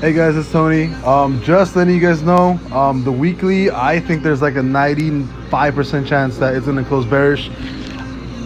Hey guys, it's Tony. Just letting you guys know, the weekly, I think there's like a 95% chance that it's gonna close bearish.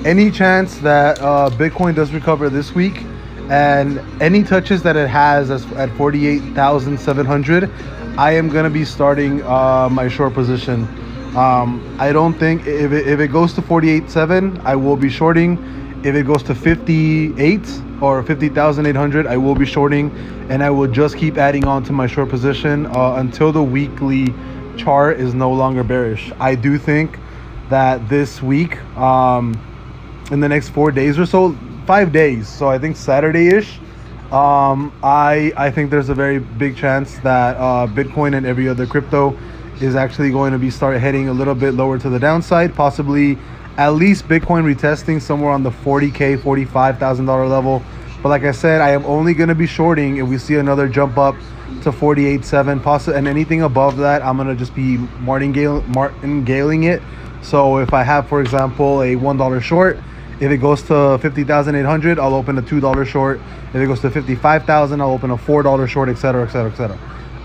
Any chance that Bitcoin does recover this week, and any touches that it has at 48,700, I am gonna be starting my short position. I don't think if it goes to 48.7, I will be shorting. If it goes to 58 or 50,800, I will be shorting, and I will just keep adding on to my short position until the weekly chart is no longer bearish. I do think that this week, in the next 4 days or so, 5 days, so I think Saturday-ish, I think there's a very big chance that Bitcoin and every other crypto is actually going to be start heading a little bit lower to the downside, possibly at least Bitcoin retesting somewhere on the 40K, $45,000 level. But like I said, I am only going to be shorting if we see another jump up to 48.7, possibly, and anything above that, I'm going to just be martingaling it. So if I have, for example, a $1 short, if it goes to 50,800, I'll open a $2 short. If it goes to 55,000, I'll open a $4 short, etc., etc., etc.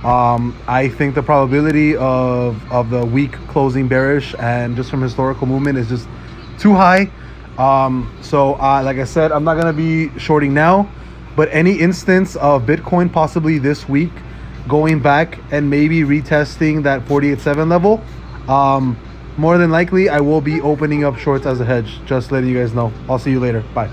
I think the probability of the week closing bearish, and just from historical movement, is just too high. Like I said, I'm not going to be shorting now, but any instance of Bitcoin possibly this week going back and maybe retesting that 48.7 level, more than likely I will be opening up shorts as a hedge. Just letting you guys know. I'll see you later. Bye.